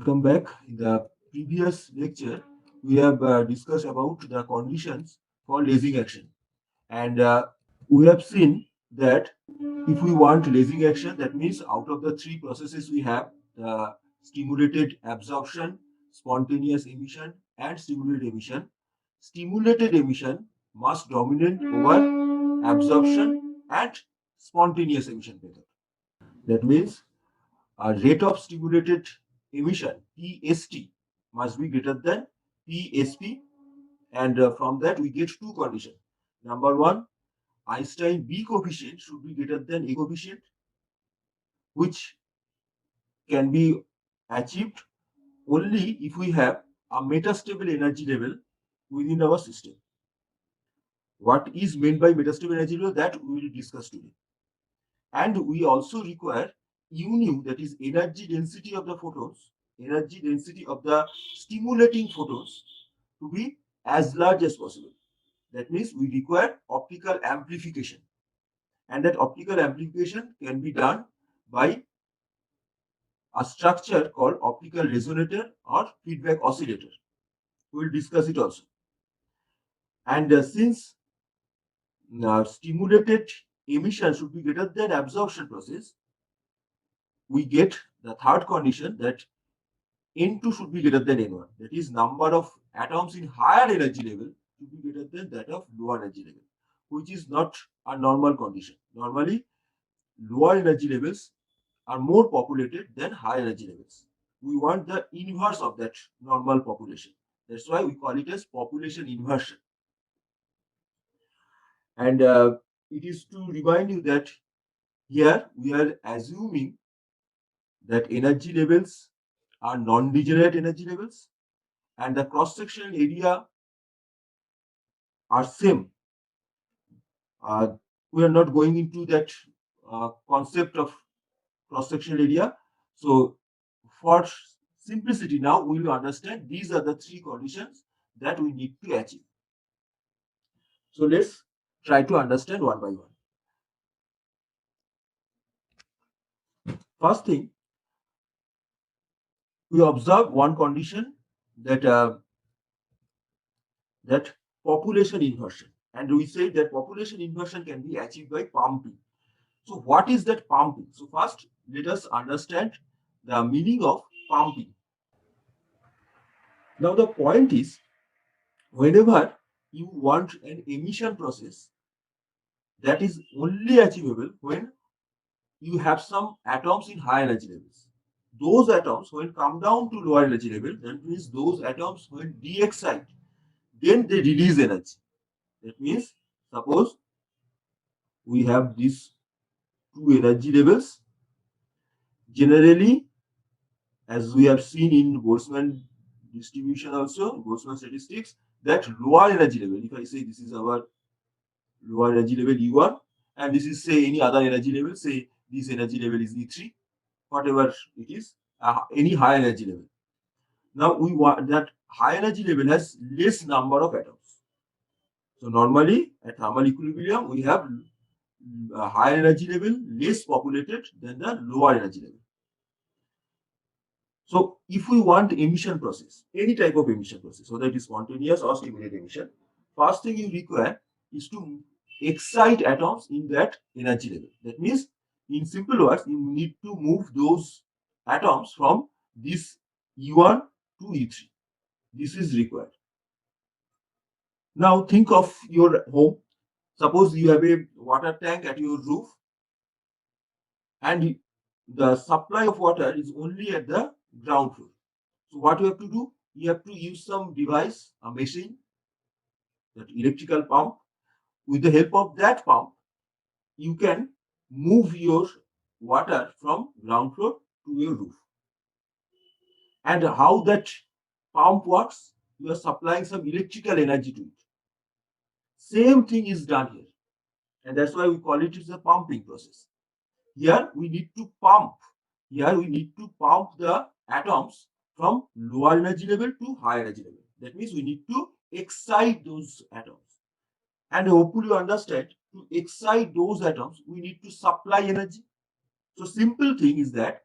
Welcome back. In the previous lecture, we have discussed about the conditions for lasing action. And we have seen that if we want lasing action, that means out of the three processes we have, the stimulated absorption, spontaneous emission, and stimulated emission. Stimulated emission must dominate over absorption and spontaneous emission method. That means a rate of stimulated emission PST must be greater than PSP, and from that we get two conditions. Number one, Einstein B coefficient should be greater than A coefficient, which can be achieved only if we have a metastable energy level within our system. What is meant by metastable energy level, that we will discuss today. And we also require UNU, that is energy density of the photons, energy density of the stimulating photons, to be as large as possible. That means we require optical amplification. And that optical amplification can be done by a structure called optical resonator or feedback oscillator. We will discuss it also. And since stimulated emission should be greater than absorption process, we get the third condition that N2 should be greater than N1. That is, number of atoms in higher energy level should be greater than that of lower energy level, which is not a normal condition. Normally, lower energy levels are more populated than higher energy levels. We want the inverse of that normal population. That's why we call it as population inversion. And it is to remind you that here we are assuming that energy levels are non-degenerate energy levels, and the cross-sectional area are same. We are not going into that concept of cross-sectional area. So for simplicity, now we will understand these are the three conditions that we need to achieve. So let's try to understand one by one. First thing, we observe one condition, that that population inversion, and we say that population inversion can be achieved by pumping. So what is that pumping? So first, let us understand the meaning of pumping. Now the point is, whenever you want an emission process, that is only achievable when you have some atoms in high energy levels. Those atoms, when come down to lower energy level, that means those atoms when de-excite, then they release energy. That means, suppose we have these two energy levels. Generally, as we have seen in Boltzmann distribution also, Boltzmann statistics, that lower energy level, if I say this is our lower energy level E1, and this is say any other energy level, say this energy level is E3, whatever it is, any high energy level. Now we want that high energy level has less number of atoms. So normally at thermal equilibrium, we have a high energy level less populated than the lower energy level. So if we want emission process, any type of emission process, whether it is spontaneous or stimulated emission, first thing you require is to excite atoms in that energy level. That means, in simple words, you need to move those atoms from this E1 to E3. This is required. Now think of your home. Suppose you have a water tank at your roof, and the supply of water is only at the ground floor. So what you have to do? You have to use some device, a machine, that electrical pump. With the help of that pump, you can move your water from ground floor to your roof. And how that pump works? You are supplying some electrical energy to it. Same thing is done here. And that's why we call it as a pumping process. Here we need to pump. Here we need to pump the atoms from lower energy level to higher energy level. That means we need to excite those atoms. And hopefully you understand, to excite those atoms, we need to supply energy. So simple thing is that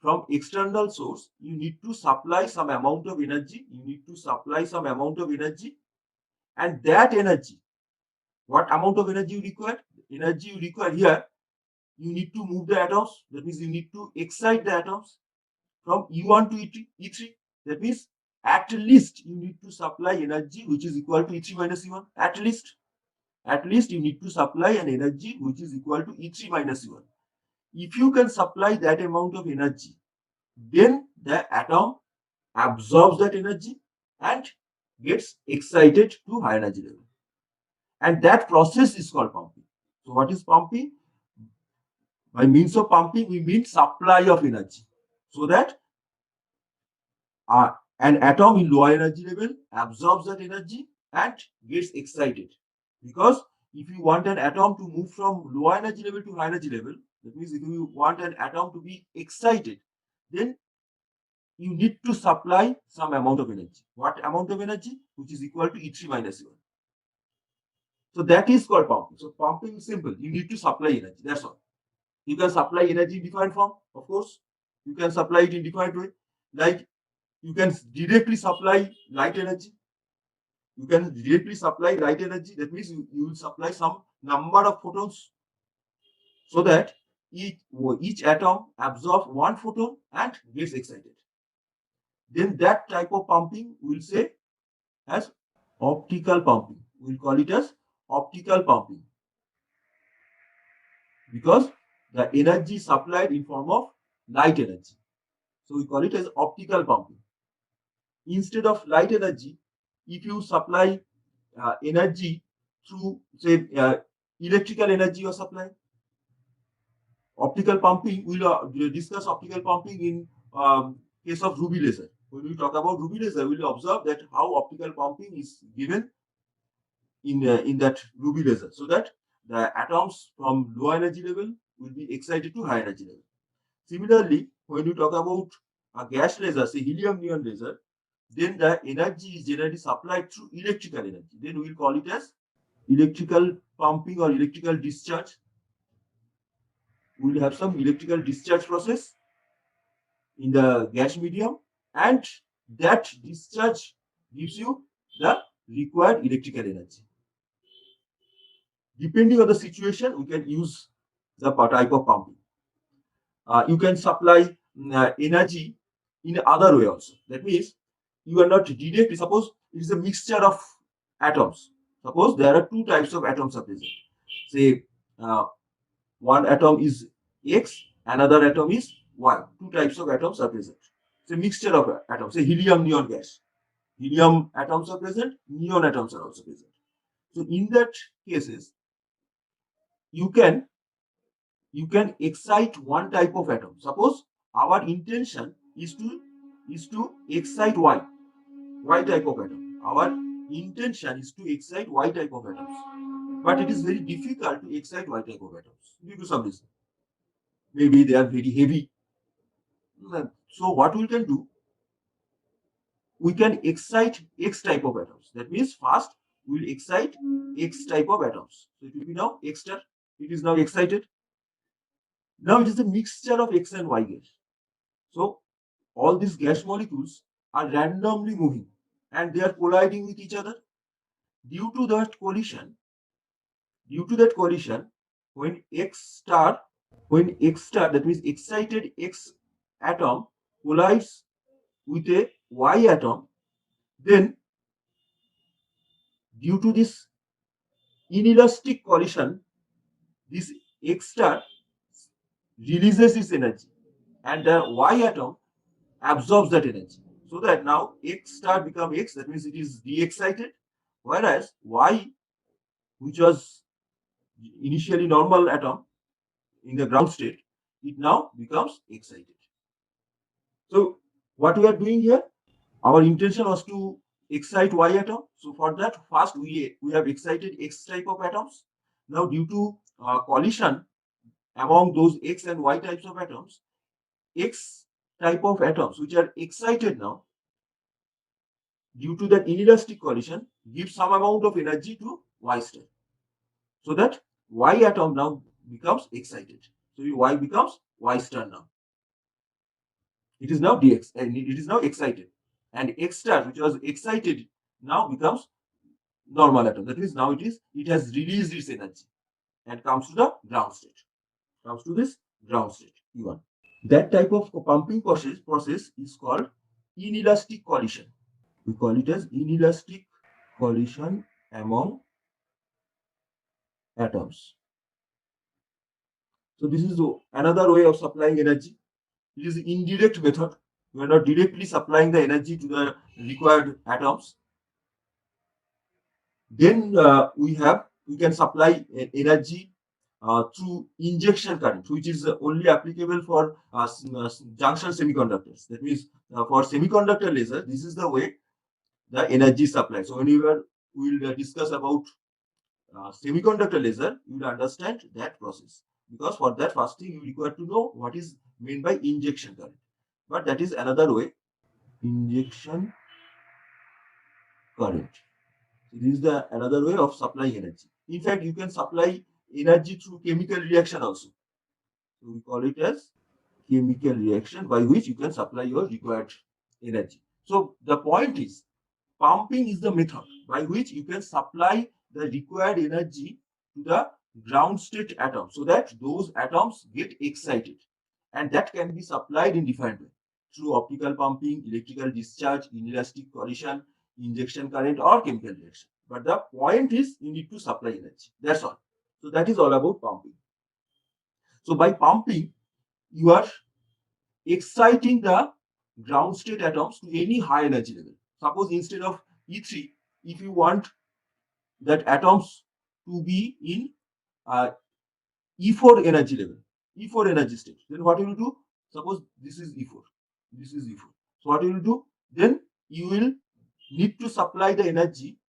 from external source, you need to supply some amount of energy. And that energy, what amount of energy you require? Energy you require here, you need to move the atoms. That means you need to excite the atoms from E1 to E3. That means at least you need to supply energy which is equal to E3 minus E1. At least you need to supply an energy which is equal to E3 minus E1. If you can supply that amount of energy, then the atom absorbs that energy and gets excited to high energy level. And that process is called pumping. So what is pumping? By means of pumping, we mean supply of energy. So that an atom in lower energy level absorbs that energy and gets excited. Because if you want an atom to move from lower energy level to high energy level, that means if you want an atom to be excited, then you need to supply some amount of energy. What amount of energy? Which is equal to E3 minus E1. So that is called pumping. So pumping is simple. You need to supply energy. That's all. You can supply energy in different form, of course. You can supply it in different way. Like you can directly supply light energy. That means you will supply some number of photons so that each atom absorbs one photon and gets excited. Then that type of pumping we'll say as optical pumping. We'll call it as optical pumping because the energy is supplied in form of light energy. So we call it as optical pumping. Instead of light energy, if you supply energy through, say, electrical energy you are supplying, optical pumping, we'll discuss optical pumping in case of ruby laser. When we talk about ruby laser, we'll observe that how optical pumping is given in that ruby laser, so that the atoms from low energy level will be excited to high energy level. Similarly, when you talk about a gas laser, say helium neon laser, then the energy is generally supplied through electrical energy. Then we will call it as electrical pumping or electrical discharge. We will have some electrical discharge process in the gas medium, and that discharge gives you the required electrical energy. Depending on the situation, we can use the type of pumping. You can supply energy in other way also. That means you are not directly, suppose it is a mixture of atoms. Suppose there are two types of atoms are present. Say one atom is X, another atom is Y. Two types of atoms are present. It's a mixture of atoms. Say helium neon gas. Helium atoms are present, neon atoms are also present. So in that cases, you can excite one type of atom. Suppose our intention is to excite Y type of atom. Our intention is to excite Y type of atoms. But it is very difficult to excite Y type of atoms due to some reason. Maybe they are very heavy. So what we can do, we can excite X type of atoms. That means first we will excite X type of atoms. So it will be now X star. It is now excited. Now it is a mixture of X and Y gas. So all these gas molecules are randomly moving and they are colliding with each other. Due to that collision, when X star, that means excited X atom collides with a Y atom, then due to this inelastic collision, this X star releases its energy and the Y atom absorbs that energy. So that now X star becomes X, that means it is de-excited, whereas Y, which was initially normal atom in the ground state, it now becomes excited. So what we are doing here, our intention was to excite Y atom. So for that, first we have excited X type of atoms. Now due to collision among those X and Y types of atoms, X type of atoms which are excited now, due to that inelastic collision, give some amount of energy to Y star. So that Y atom now becomes excited. So Y becomes Y star now. It is now dx, and it is now excited, and X star, which was excited, now becomes normal atom. That means now it has released its energy and comes to the ground state. Comes to this ground state E1. That type of pumping process is called inelastic collision. We call it as inelastic collision among atoms. So this is another way of supplying energy. It is an indirect method. We are not directly supplying the energy to the required atoms. Then we can supply energy through injection current, which is only applicable for junction semiconductors. That means for semiconductor laser, this is the way the energy supply. So when we will discuss about semiconductor laser, you will understand that process. Because for that, first thing you require to know what is meant by injection current. But that is another way. Injection current. So this is the another way of supplying energy. In fact, you can supply energy through chemical reaction also. So we call it as chemical reaction by which you can supply your required energy. So the point is, pumping is the method by which you can supply the required energy to the ground state atom so that those atoms get excited, and that can be supplied in different ways through optical pumping, electrical discharge, inelastic collision, injection current, or chemical reaction. But the point is you need to supply energy. That's all. So that is all about pumping. So by pumping, you are exciting the ground state atoms to any high energy level. Suppose instead of E3, if you want that atoms to be in E4 energy level, E4 energy state, then what you will do? Suppose this is E4, this is E4. So what you will do? Then you will need to supply the energy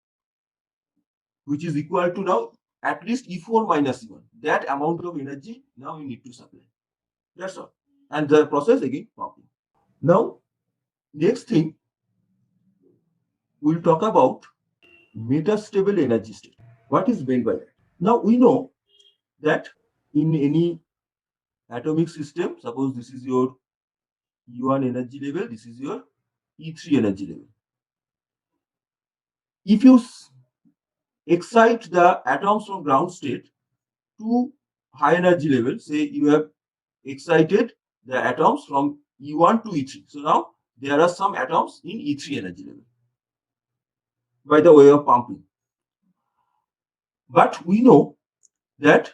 which is equal to now at least E4 minus E1. That amount of energy now you need to supply. That's all. And the process again pumping. Now, next thing, we'll talk about metastable energy state. What is meant by that? Now, we know that in any atomic system, suppose this is your E1 energy level, this is your E3 energy level. If you excite the atoms from ground state to high energy level, say you have excited the atoms from E1 to E3. So now there are some atoms in E3 energy level by the way of pumping. But we know that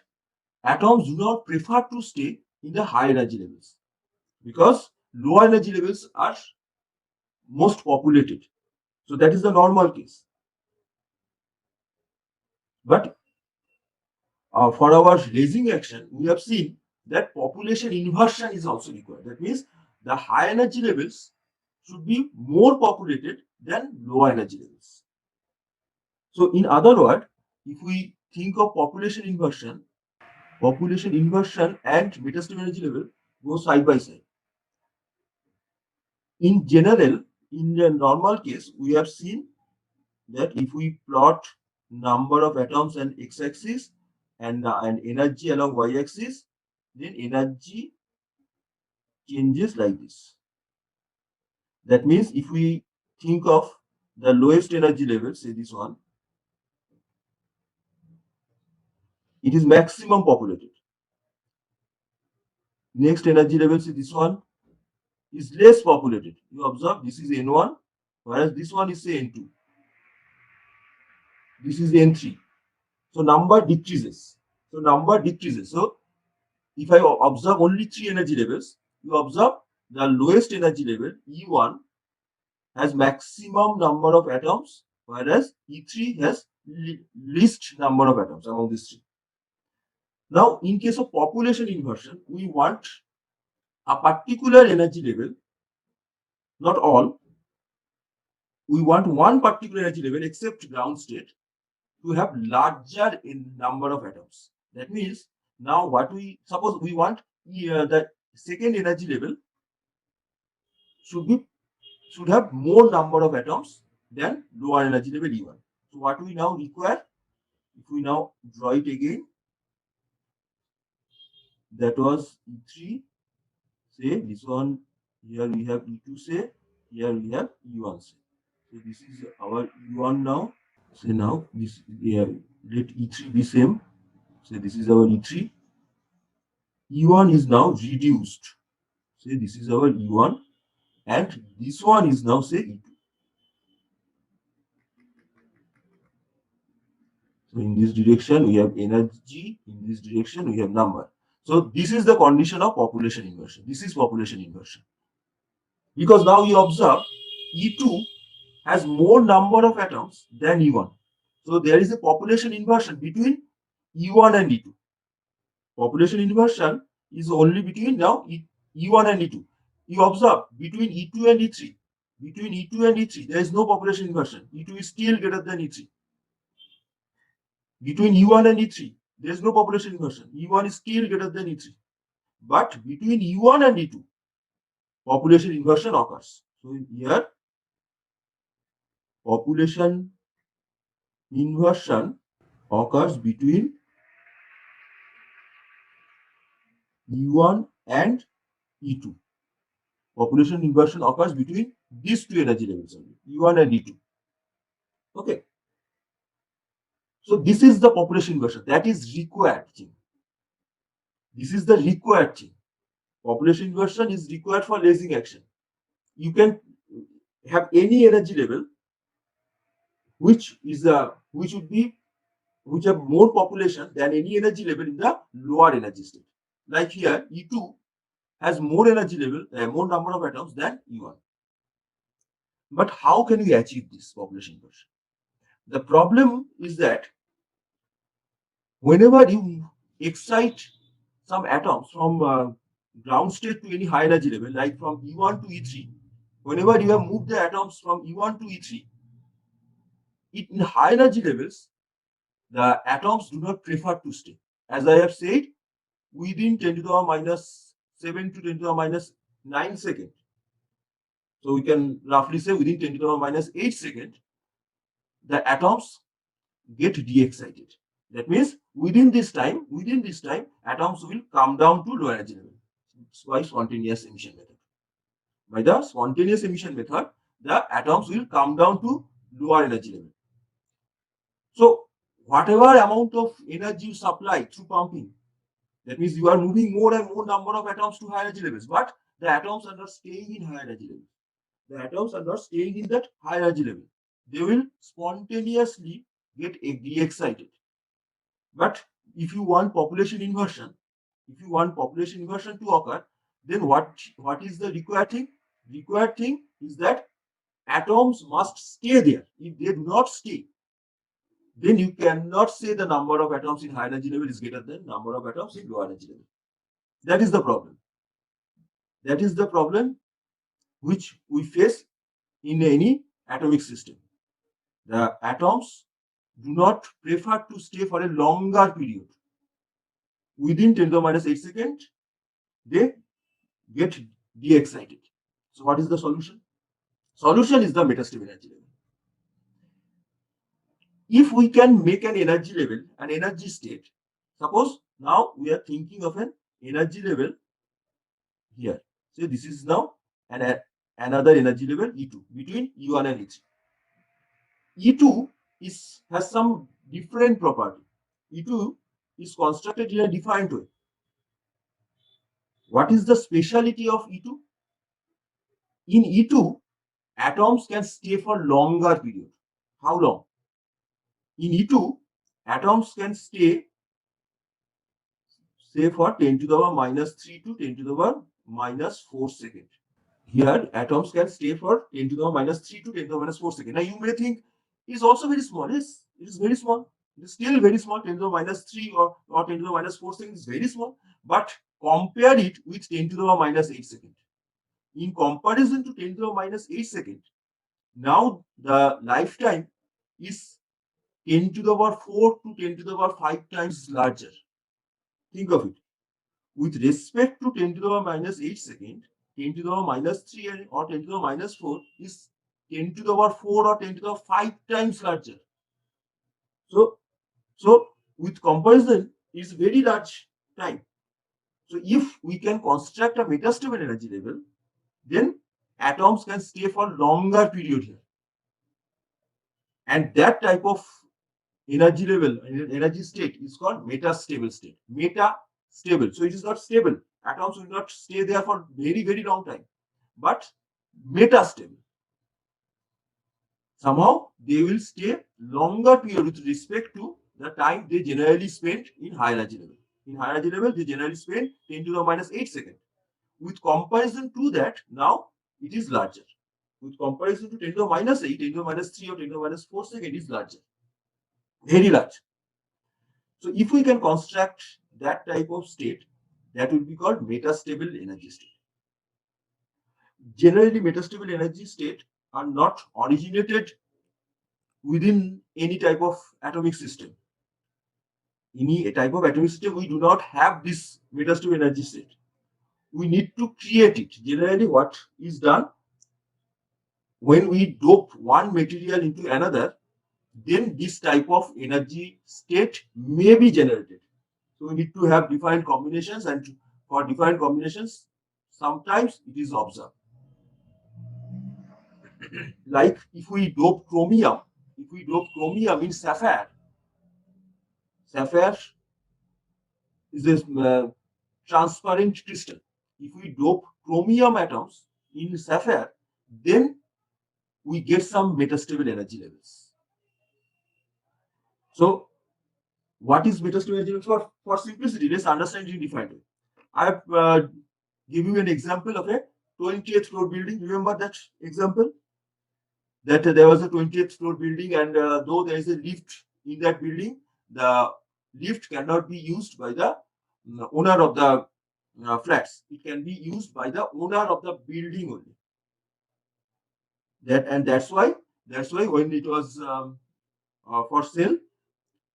atoms do not prefer to stay in the high energy levels because low energy levels are most populated. So that is the normal case. But for our lasing action, we have seen that population inversion is also required. That means the high energy levels should be more populated than low energy levels. So in other words, if we think of population inversion and metastable energy level go side by side. In general, in the normal case, we have seen that if we plot number of atoms and x-axis and energy along y-axis, then energy changes like this. That means if we think of the lowest energy level, say this one, it is maximum populated. Next energy level, say this one, is less populated. You observe this is N1, whereas this one is say N2. This is N3. So number decreases. So if I observe only 3 energy levels, you observe the lowest energy level, E1, has maximum number of atoms, whereas E3 has least number of atoms among these three. Now, in case of population inversion, we want a particular energy level, not all. We want one particular energy level, except ground state, to have larger in number of atoms. That means now what we suppose we want the second energy level should have more number of atoms than lower energy level E1. So what we now require, if we now draw it again, that was E3, say this one Here we have E2 say, here we have E1 say. So this is our E1 now. So now this let E3 be same. So this is our E3. E1 is now reduced. Say this is our E1 and this one is now say E2. So in this direction we have energy, in this direction we have number. So this is the condition of population inversion. This is population inversion. Because now you observe E2 has more number of atoms than E1. So there is a population inversion between E1 and E2. Population inversion is only between now E1 and E2. You observe between E2 and E3. Between E2 and E3, there is no population inversion. E2 is still greater than E3. Between E1 and E3, there is no population inversion. E1 is still greater than E3. But between E1 and E2, population inversion occurs. So here, population inversion occurs between E1 and E2. Population inversion occurs between these two energy levels only, E1 and E2. Okay. So this is the population inversion. That is required thing. This is the required thing. Population inversion is required for lasing action. You can have any energy level which have more population than any energy level in the lower energy state. Like here, E2 has more energy level, more number of atoms than E1. But how can we achieve this population inversion? The problem is that whenever you excite some atoms from ground state to any high energy level, like from E1 to E3, whenever you have moved the atoms from E1 to E3, in high energy levels, the atoms do not prefer to stay. As I have said, within 10 to the power minus 7 to 10 to the power minus 9 seconds. So we can roughly say within 10 to the power minus 8 seconds, the atoms get de-excited. That means within this time, atoms will come down to low energy level. It's by spontaneous emission method. By the spontaneous emission method, the atoms will come down to lower energy level. So whatever amount of energy you supply through pumping, that means you are moving more and more number of atoms to higher energy levels, but the atoms are not staying in higher energy levels. The atoms are not staying in that higher energy level. They will spontaneously get de-excited. But if you want population inversion, to occur, then what is the required thing? Required thing is that atoms must stay there. If they do not stay, then you cannot say the number of atoms in high energy level is greater than number of atoms in low energy level. That is the problem. That is the problem which we face in any atomic system. The atoms do not prefer to stay for a longer period. Within 10 to the minus 8 seconds, they get de-excited. So what is the solution? Solution is the metastable energy level. If we can make an energy level, an energy state, suppose now we are thinking of an energy level here. So this is now another energy level E2 between E1 and E3. E2 has some different property. E2 is constructed in a different way. What is the speciality of E2? In E2, atoms can stay for longer period. How long? In E2, atoms can stay, say, for 10 to the power minus 3 to 10 to the power minus 4 seconds. Here, atoms can stay for 10 to the power minus 3 to 10 to the power minus 4 seconds. Now, you may think it is also very small. Yes, it is very small. It is still very small. 10 to the minus 3 or 10 to the minus 4 seconds is very small. But compare it with 10 to the minus 8 seconds. In comparison to 10 to the minus 8 seconds, now the lifetime is 10 to the power 4 to 10 to the power 5 times larger. Think of it. With respect to 10 to the power minus 8 seconds, 10 to the power minus 3 or 10 to the power minus 4 is 10 to the power 4 or 10 to the power 5 times larger. So with comparison, it's very large time. So if we can construct a metastable energy level, then atoms can stay for longer period here. And that type of energy level, energy state is called metastable state. Metastable. So it is not stable. Atoms will not stay there for very, very long time, but metastable. Somehow they will stay longer period with respect to the time they generally spend in high energy level. In high energy level, they generally spend 10 to the minus 8 seconds. With comparison to that, now it is larger. With comparison to 10 to the minus 8, 10 to the minus 3 or 10 to the minus 4 seconds, it is larger. Very large. So if we can construct that type of state, that will be called metastable energy state. Generally, metastable energy state are not originated within any type of atomic system. Any type of atomic system, we do not have this metastable energy state. We need to create it. Generally, what is done when we dope one material into another, then this type of energy state may be generated. So we need to have defined combinations, and for defined combinations, sometimes it is observed. Like if we dope chromium in sapphire, sapphire is a transparent crystal. If we dope chromium atoms in sapphire, then we get some metastable energy levels. So what is metastable energy levels? For simplicity, let's understand it in defined way. I have give you an example of a 20th floor building. Remember that example? That there was a 20th floor building, and though there is a lift in that building, the lift cannot be used by the owner of the flats. It can be used by the owner of the building only. That's why when it was for sale,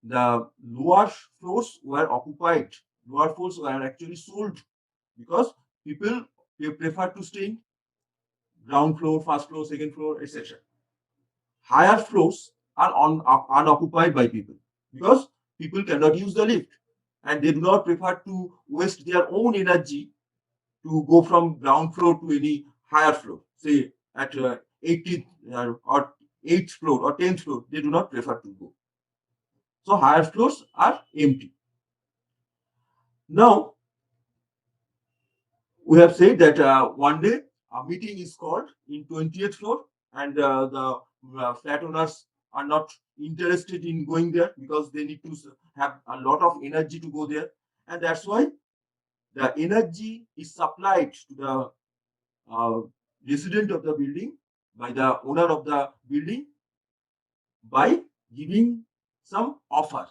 the lower floors were occupied. Lower floors were actually sold because people prefer to stay in ground floor, first floor, second floor, etc. Higher floors are unoccupied by people because people cannot use the lift, and they do not prefer to waste their own energy to go from ground floor to any higher floor, say at 80th or 8th floor or 10th floor. They do not prefer to go. So higher floors are empty. Now, we have said that one day a meeting is called in 20th floor, and the flat owners are not interested in going there because they need to have a lot of energy to go there, and that's why the energy is supplied to the resident of the building by the owner of the building by giving some offer.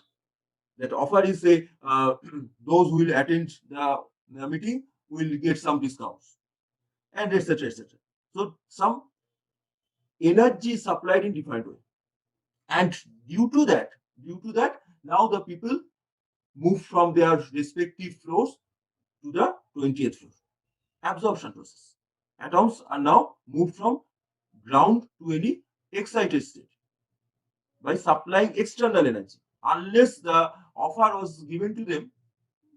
That offer is say those who will attend the meeting will get some discounts, and etc. etc. So some energy is supplied in different way, and due to that, now the people move from their respective floors to the 20th floor. Absorption process. Atoms are now moved from ground to any excited state by supplying external energy. Unless the offer was given to them,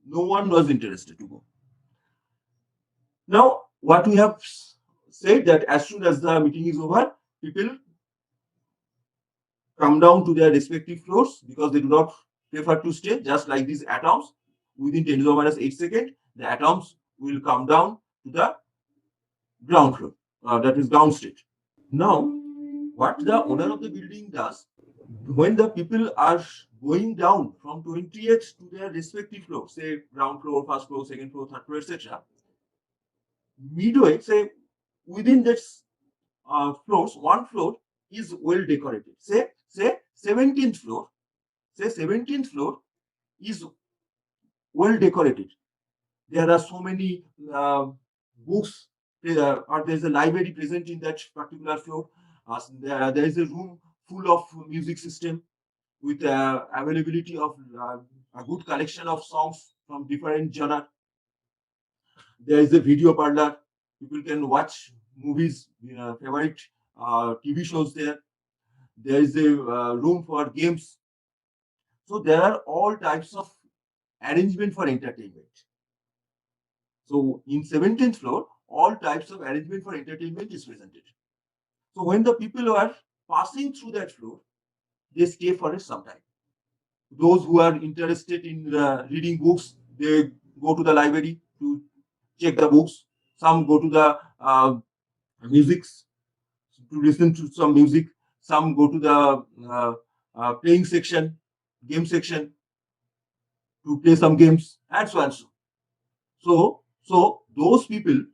no one was interested to go. Now, what we have said that as soon as the meeting is over, people come down to their respective floors because they do not prefer to stay, just like these atoms. Within 10 to the minus 8 seconds, the atoms will come down to the ground floor, that is ground state. Now, what the owner of the building does, when the people are going down from 20th to their respective floor, say ground floor, first floor, second floor, third floor, etc., midway, say within that floors, one floor is well decorated. Say 17th floor, is well decorated. There are so many books, or there's a library present in that particular floor. There is a room full of music system with availability of a good collection of songs from different genre. There is a video parlor. People can watch movies, favorite TV shows there. There is a room for games. So there are all types of arrangement for entertainment. So in 17th floor, all types of arrangement for entertainment is presented. So when the people are passing through that floor, they stay for some time. Those who are interested in reading books, they go to the library to check the books. Some go to the music to listen to some music. Some go to the playing section, game section to play some games, and so and so. So those people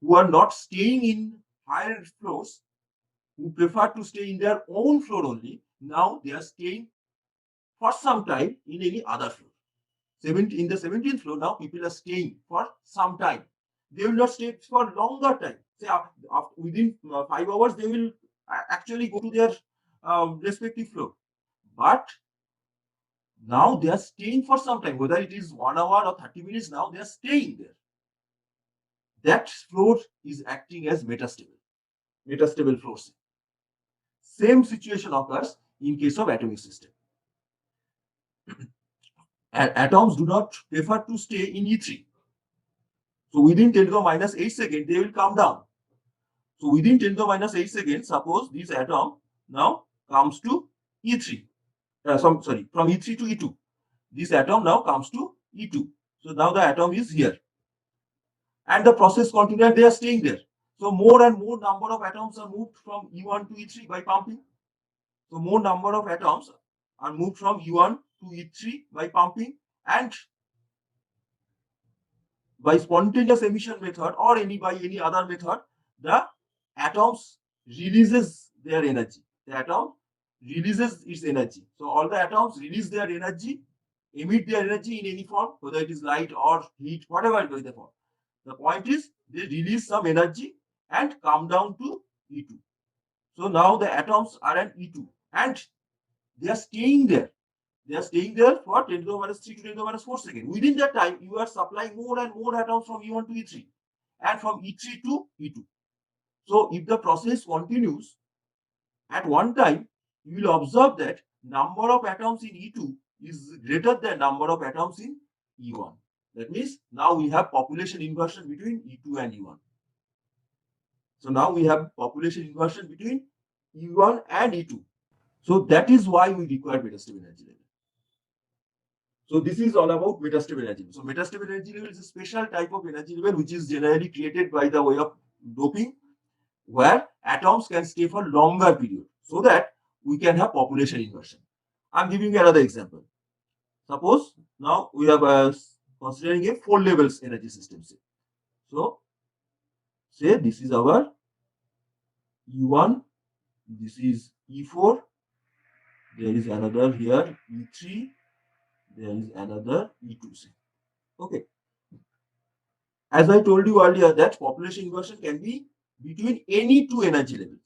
who are not staying in higher floors, who prefer to stay in their own floor only, now they are staying for some time in any other floor. In the 17th floor, now people are staying for some time. They will not stay for longer time. Say within 5 hours, they will actually go to their respective floor. But now they are staying for some time, whether it is 1 hour or 30 minutes, now they are staying there. That floor is acting as metastable floors. Same situation occurs in case of atomic system. Atoms do not prefer to stay in E3. So within 10 to the minus 8 seconds, they will come down. So within 10 to the minus 8 seconds, suppose this atom now comes to E3. From E3 to E2. This atom now comes to E2. So now the atom is here. And the process continues, they are staying there. So more and more number of atoms are moved from E1 to E3 by pumping. So more number of atoms are moved from E1 to E3 by pumping, and by spontaneous emission method or by any other method, the atoms releases their energy. The atom releases its energy. So all the atoms release their energy, emit their energy in any form, whether it is light or heat, whatever it is the form. The point is they release some energy and come down to E2. So now the atoms are at E2 and they are staying there. They are staying there for 10 to the minus 3 to 10 to the minus 4 seconds. Within that time, you are supplying more and more atoms from E1 to E3 and from E3 to E2. So if the process continues, at one time, you will observe that number of atoms in E2 is greater than number of atoms in E1. That means now we have population inversion between E2 and E1. So now we have population inversion between E1 and E2. So that is why we require metastable energy level. So this is all about metastable energy level. So metastable energy level is a special type of energy level which is generally created by the way of doping, where atoms can stay for longer period so that we can have population inversion. I'm giving you another example. Suppose now we are considering a 4 levels energy system. So say this is our E1, this is E4, there is another here E3, there is another E2. Okay. As I told you earlier that population inversion can be between any two energy levels.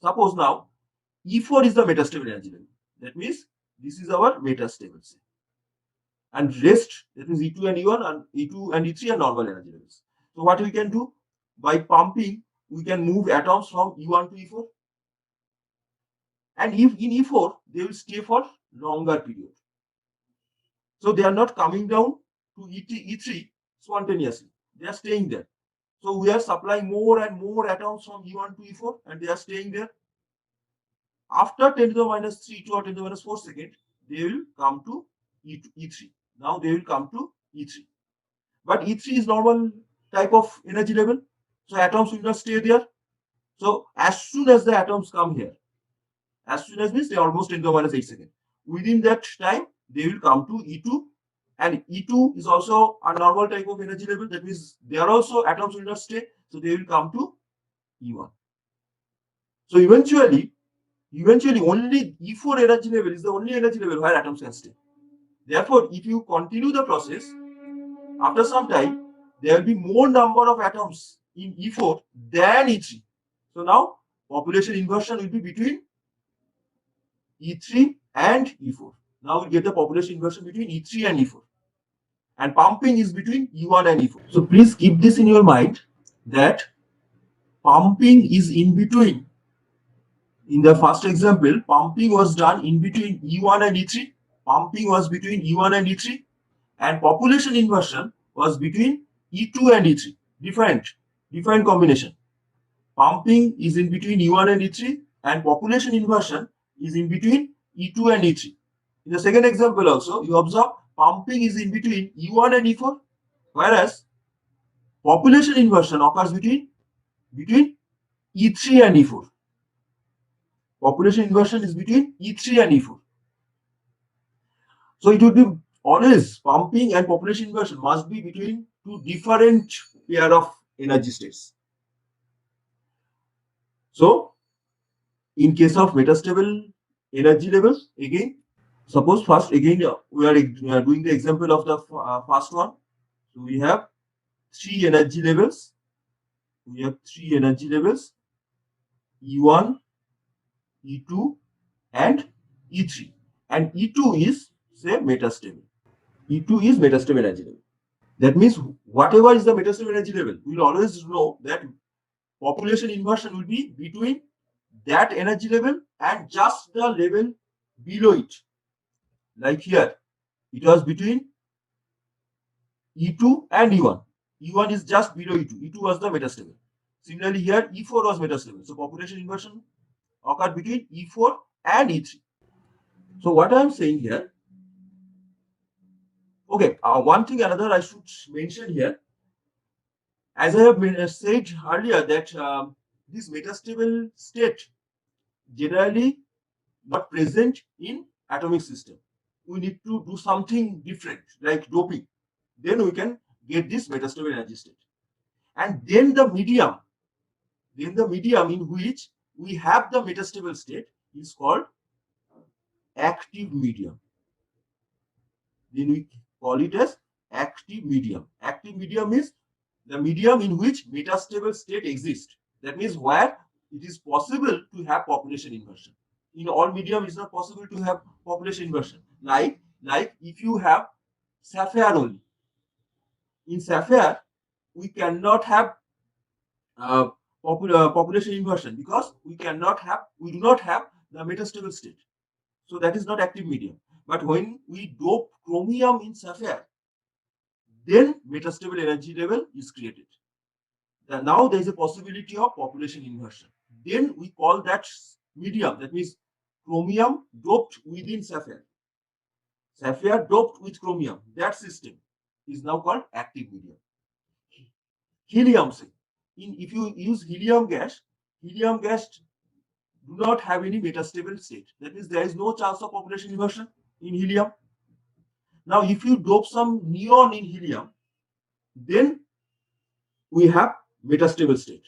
Suppose now E4 is the metastable energy level. That means this is our metastable. And rest, that means E2 and E1 and E2 and E3 are normal energy levels. So what we can do? By pumping, we can move atoms from E1 to E4. And if in E4, they will stay for longer period. So they are not coming down to E3 spontaneously. They are staying there. So we are supplying more and more atoms from E1 to E4 and they are staying there. After 10 to the minus 3 to or 10 to the minus 4 seconds, they will come to E3. Now they will come to E3. But E3 is normal type of energy level. So atoms will not stay there. So as soon as the atoms come here, as soon as means they are almost 10 to the minus 8 seconds. Within that time, they will come to E2. And E2 is also a normal type of energy level. That means they are also atoms will not stay. So they will come to E1. So eventually only E4 energy level is the only energy level where atoms can stay. Therefore, if you continue the process, after some time, there will be more number of atoms in E4 than E3. So now population inversion will be between E3 and E4. Now we get the population inversion between E3 and E4. And pumping is between E1 and E4. So please keep this in your mind that pumping is in between. In the first example, pumping was done in between E1 and E3. Pumping was between E1 and E3. And population inversion was between E2 and E3. Different. Defined combination. Pumping is in between E1 and E3, and population inversion is in between E2 and E3. In the second example also, you observe pumping is in between E1 and E4, whereas population inversion occurs between E3 and E4. Population inversion is between E3 and E4. So it would be always pumping and population inversion must be between two different pair of energy states. So in case of metastable energy levels, again, suppose first again we are doing the example of the first one. So we have three energy levels. E1, E2 and E3. And E2 is say metastable. E2 is metastable energy level. That means whatever is the metastable energy level, we will always know that population inversion will be between that energy level and just the level below it. Like here, it was between E2 and E1. E1 is just below E2. E2 was the metastable. Similarly, here E4 was metastable. So population inversion occurred between E4 and E3. So what I am saying here, okay, one thing another I should mention here, as I have said earlier that this metastable state generally not present in atomic system. We need to do something different like doping. Then we can get this metastable energy state. And then the medium in which we have the metastable state is called active medium. Then we call it as active medium. Active medium is the medium in which metastable state exists. That means where it is possible to have population inversion. In all medium, it's not possible to have population inversion. Like if you have sapphire only. In sapphire, we cannot have population inversion because we do not have the metastable state. So that is not active medium. But when we dope chromium in sapphire, then metastable energy level is created. Now there is a possibility of population inversion. Then we call that medium, that means chromium doped within sapphire. Sapphire doped with chromium, that system is now called active medium. Helium, say, if you use helium gas do not have any metastable state. That means there is no chance of population inversion in helium. Now, if you dope some neon in helium, then we have metastable state.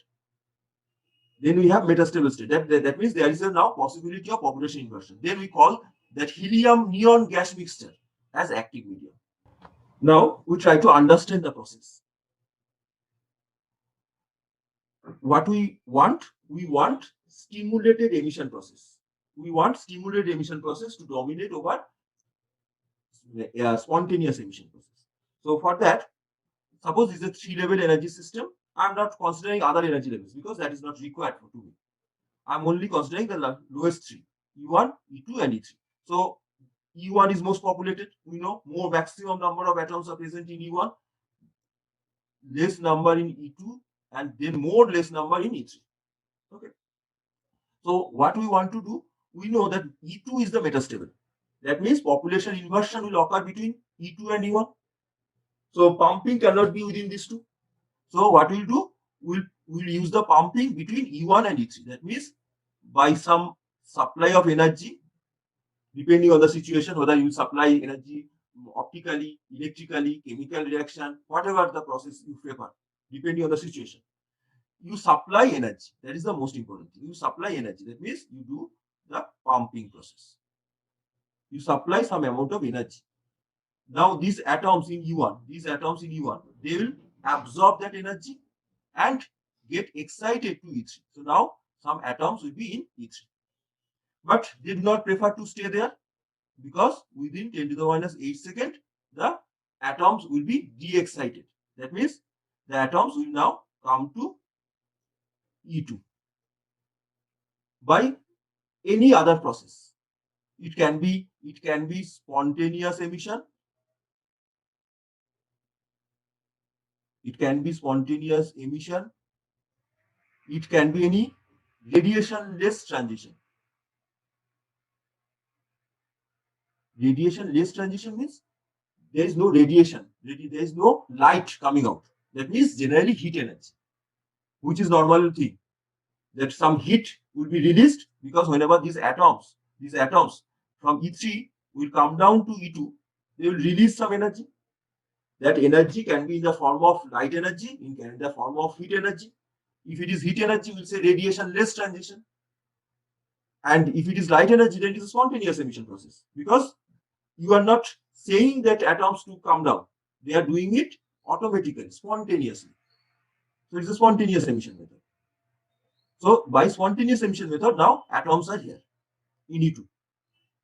That means there is a now possibility of population inversion. Then we call that helium neon gas mixture as active medium. Now we try to understand the process. What we want stimulated emission process. We want stimulated emission process to dominate over spontaneous emission process. So for that, suppose it's a 3-level energy system. I'm not considering other energy levels because that is not required for 2. I'm only considering the lowest 3, E1, E2 and E3. So E1 is most populated. We know more maximum number of atoms are present in E1, less number in E2, and then more less number in E3. Okay. So what we want to do, we know that E2 is the metastable. That means population inversion will occur between E2 and E1. So pumping cannot be within these two. So what we'll do, we'll use the pumping between E1 and E3. That means by some supply of energy, depending on the situation, whether you supply energy optically, electrically, chemical reaction, whatever the process you favor, depending on the situation. You supply energy. That is the most important thing. You supply energy. That means you do the pumping process. You supply some amount of energy. Now these atoms in E1, they will absorb that energy and get excited to E3. So now some atoms will be in E3. But they do not prefer to stay there because within 10 to the minus 8 seconds, the atoms will be de-excited. That means the atoms will now come to E2 by any other process. It can be spontaneous emission. It can be spontaneous emission it can be any radiation-less transition. Radiation-less transition means there is no radiation, there is no light coming out. That means generally heat energy, which is normal thing. That some heat will be released because whenever these atoms from E3 will come down to E2, they will release some energy. That energy can be in the form of light energy, in the form of heat energy. If it is heat energy, we'll say radiation-less transition. And if it is light energy, then it is a spontaneous emission process, because you are not saying that atoms to come down. They are doing it automatically, spontaneously. So it's a spontaneous emission method. So by spontaneous emission method, now atoms are here in E2.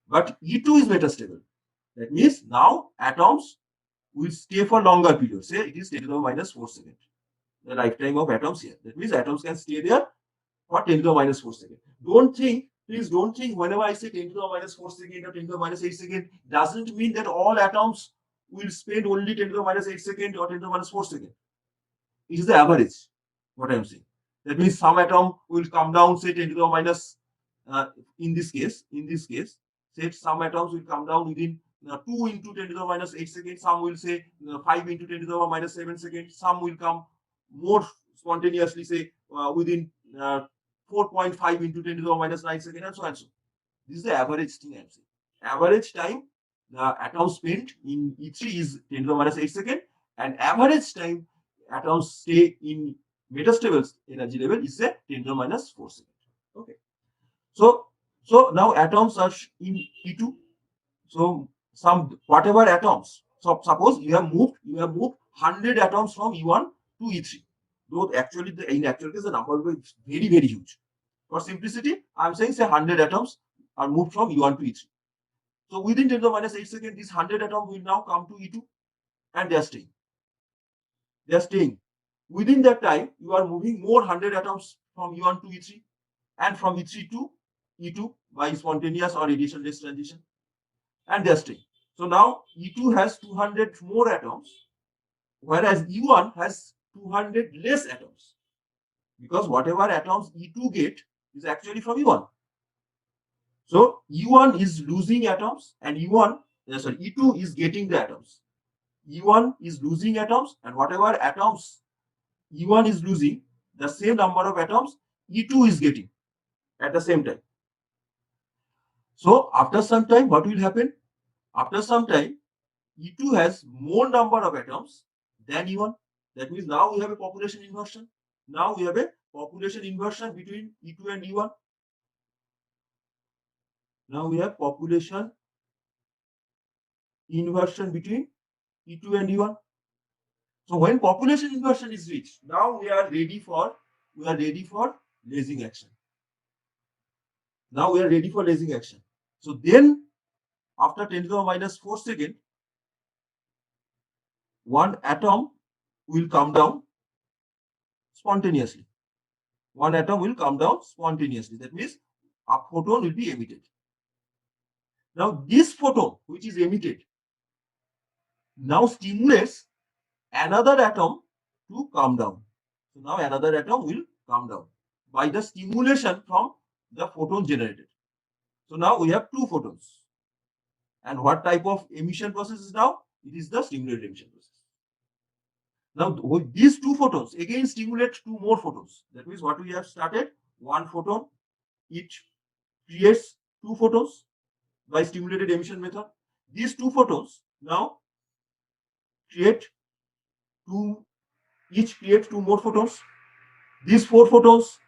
But E2 is metastable. That means now atoms will stay for longer period. Say it is 10 to the minus 4 seconds. The lifetime of atoms here. That means atoms can stay there for 10 to the minus 4 seconds. Please don't think whenever I say 10 to the minus 4 seconds or 10 to the minus 8 seconds, doesn't mean that all atoms will spend only 10 to the minus 8 seconds or 10 to the minus 4 seconds. It is the average, what I am saying. That means some atom will come down, say 10 to the minus, in this case, say some atoms will come down within 2 into 10 to the minus 8 seconds. Some will say 5 into 10 to the minus 7 seconds. Some will come more spontaneously, say within 4.5 into 10 to the minus 9 seconds, and so on. So this is the average thing I am saying. Average time the atom spent in E3 is 10 to the minus 8 seconds, and average time atoms stay in metastable energy level is 10 to the minus 4 seconds. Okay. So now atoms are in E2. So whatever atoms. So suppose you have moved 100 atoms from E1 to E3. Though actually in actual case the number will be very, very huge. For simplicity, I am saying say 100 atoms are moved from E1 to E3. So within 10 to the minus 8 seconds, these 100 atoms will now come to E2 and they are staying. They are staying. Within that time, you are moving more 100 atoms from E1 to E3 and from E3 to E2 by spontaneous or radiation-less transition, and they are staying. So now E2 has 200 more atoms, whereas E1 has 200 less atoms, because whatever atoms E2 get is actually from E1. So E1 is losing atoms and E2 is getting the atoms. E1 is losing atoms, and whatever atoms E1 is losing, the same number of atoms E2 is getting at the same time. So after some time, what will happen? After some time, E2 has more number of atoms than E1. That means now we have a population inversion. Now we have a population inversion between E2 and E1. Now we have population inversion between E2 and E1. So when population inversion is reached, now we are ready for lasing action. Now we are ready for lasing action. So then after 10 to the minus 4 seconds, one atom will come down spontaneously. One atom will come down spontaneously. That means a photon will be emitted. Now this photon which is emitted now stimulates another atom to come down. So now another atom will come down by the stimulation from the photon generated. So now we have two photons. And what type of emission process is now? It is the stimulated emission process. Now with these two photons again stimulate two more photons. That means what we have started, one photon, it creates two photons by stimulated emission method. These two photons now each create two more photons. These four photons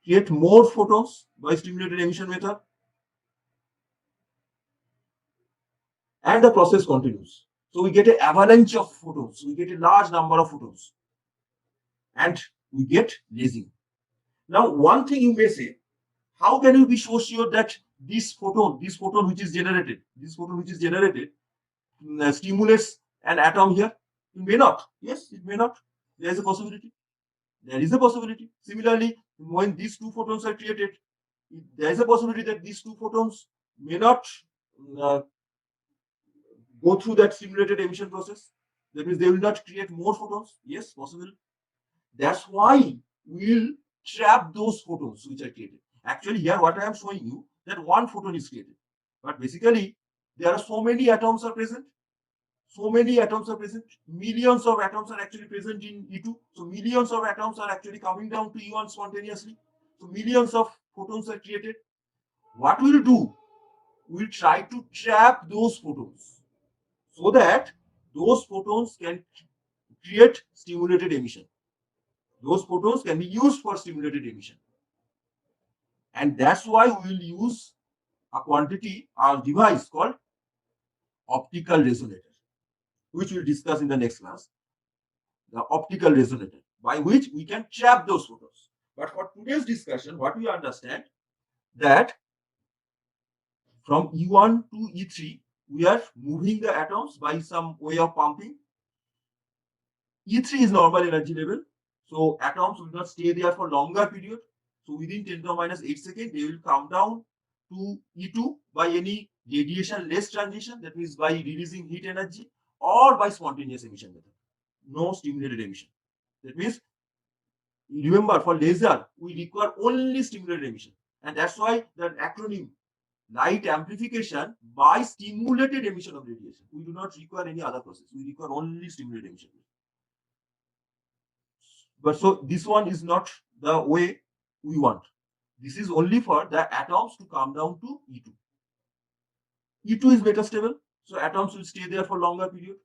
create more photons by stimulated emission method. And the process continues. So we get an avalanche of photons. We get a large number of photons. And we get lasing. Now, one thing you may say, how can you be so sure that this photon which is generated, stimulates an atom here? It may not. Yes, it may not. There is a possibility. There is a possibility. Similarly, when these two photons are created, there is a possibility that these two photons may not go through that stimulated emission process. That means they will not create more photons. Yes, possible. That's why we'll trap those photons which are created. Actually, here what I am showing you, that one photon is created. But basically, there are so many atoms are present. So many atoms are present. Millions of atoms are actually present in E2. So millions of atoms are actually coming down to E1 spontaneously. So millions of photons are created. What we'll do, we'll try to trap those photons so that those photons can create stimulated emission. Those photons can be used for stimulated emission. And that's why we will use a quantity or device called optical resonator, which we'll discuss in the next class. The optical resonator, by which we can trap those photons. But for today's discussion, what we understand, that from E1 to E3, we are moving the atoms by some way of pumping. E3 is normal energy level, so atoms will not stay there for longer period. So within 10 to the minus 8 seconds, they will come down to E2 by any radiation less transition, that means by releasing heat energy, or by spontaneous emission method. No stimulated emission. That means, remember, for laser, we require only stimulated emission. And that's why the acronym light amplification by stimulated emission of radiation. We do not require any other process. We require only stimulated emission. But so this one is not the way we want. This is only for the atoms to come down to E2. E2 is metastable, so atoms will stay there for longer period.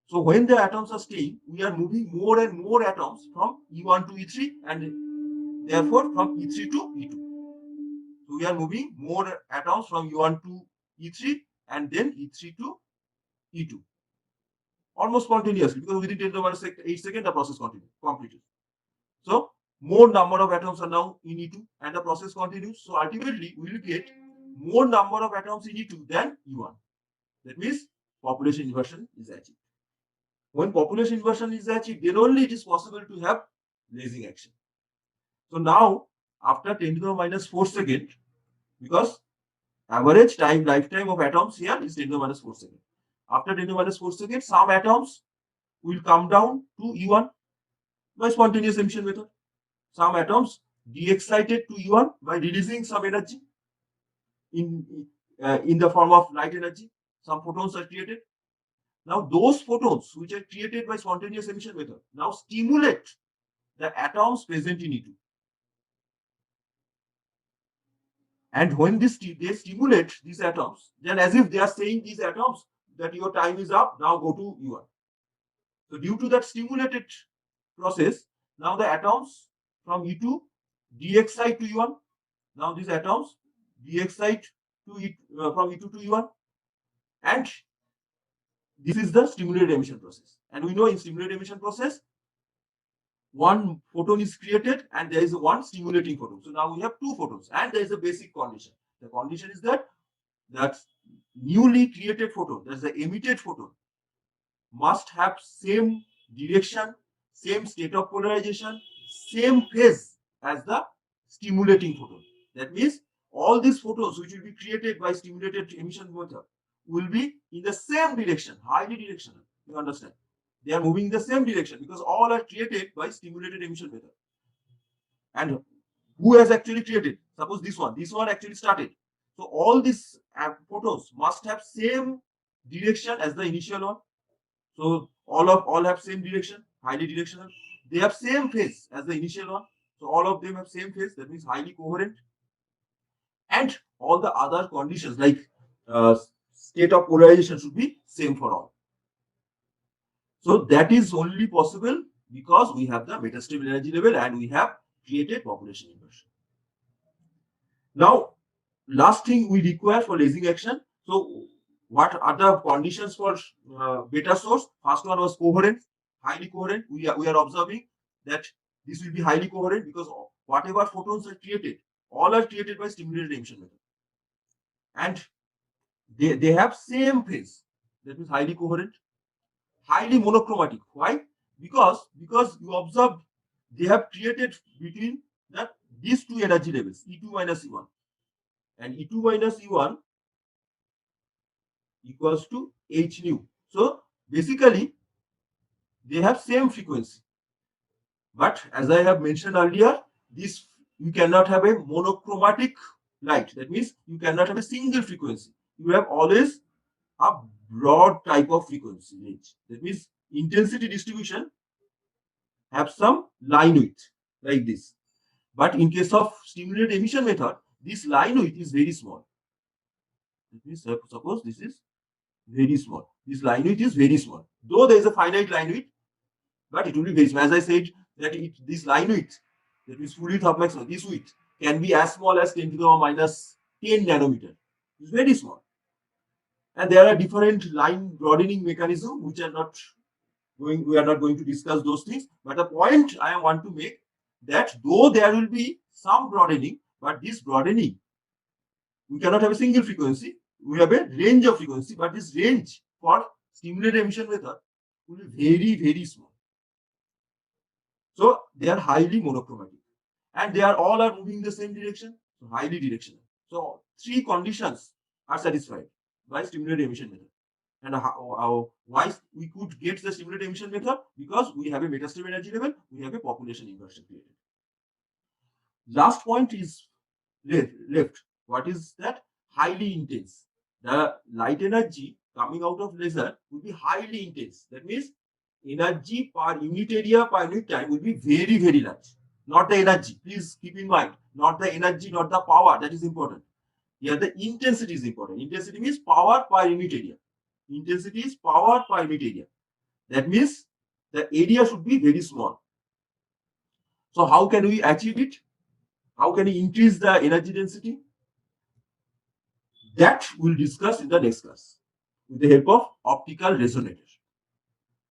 So when the atoms are staying, we are moving more and more atoms from E1 to E3, and therefore from E3 to E2. So we are moving more atoms from E1 to E3 and then E3 to E2. Almost spontaneously, because within 10 to the minus 8 seconds the process completed. So more number of atoms are now in E2 and the process continues. So ultimately we will get more number of atoms in E2 than E1. That means population inversion is achieved. When population inversion is achieved, then only it is possible to have lasing action. So now, after 10 to the minus 4 second, because average lifetime of atoms here is 10 to the minus 4 second. After 10 to the minus 4 seconds, some atoms will come down to E1 by spontaneous emission method. Some atoms de-excited to E1 by releasing some energy in the form of light energy. Some photons are created. Now those photons which are created by spontaneous emission method now stimulate the atoms present in E2. And when they stimulate these atoms, then as if they are saying these atoms that your time is up, now go to E1. So due to that stimulated process, now the atoms from E2 de-excite to E1. Now these atoms de-excite to from E2 to E1. And this is the stimulated emission process. And we know in stimulated emission process, one photon is created and there is one stimulating photon. So now we have two photons and there is a basic condition. The condition is that newly created photon, that is the emitted photon, must have same direction, same state of polarization, same phase as the stimulating photon. That means all these photons which will be created by stimulated emission method will be in the same direction, highly directional. You understand? They are moving in the same direction because all are created by stimulated emission method. And who has actually created? Suppose this one actually started. So all these photons must have same direction as the initial one. So all have same direction, highly directional. They have same phase as the initial one. So all of them have same phase. That means highly coherent. And all the other conditions like state of polarization should be same for all. So that is only possible because we have the metastable energy level and we have created population inversion. Now, last thing we require for lasing action. So what are the conditions for beta source? First one was coherent, highly coherent. We are observing that this will be highly coherent because whatever photons are created, all are created by stimulated emission method. And they have same phase. That means highly coherent. Highly monochromatic. Why? Because you observe they have created between these two energy levels, E2 minus E1. And E2 minus E1 equals to H nu. So basically, they have same frequency. But as I have mentioned earlier, this you cannot have a monochromatic light. That means you cannot have a single frequency. You have always a broad type of frequency range. That means intensity distribution have some line width like this. But in case of stimulated emission method, this line width is very small. That means suppose this is very small. This line width is very small. Though there is a finite line width, but it will be very small. As I said, that this line width, that is full width of maximum, this width can be as small as 10 to the power minus 10 nanometer. It's very small. And there are different line broadening mechanisms which are not going, we are not going to discuss those things. But the point I want to make that though there will be some broadening, but this broadening, we cannot have a single frequency. We have a range of frequency, but this range for stimulated emission method will be very small. So they are highly monochromatic, and they are all are moving in the same direction, so highly directional. So three conditions are satisfied by stimulated emission method. And why we could get the stimulated emission method? Because we have a metastable energy level, we have a population inversion created. Last point is left. What is that? Highly intense. The light energy coming out of laser will be highly intense. That means energy per unit area per unit time will be very large. Not the energy. Please keep in mind. Not the energy, not the power. That is important. Here the intensity is important. Intensity means power per unit area. Intensity is power per unit area. That means the area should be very small. So how can we achieve it? How can we increase the energy density? That we'll discuss in the next class with the help of optical resonators.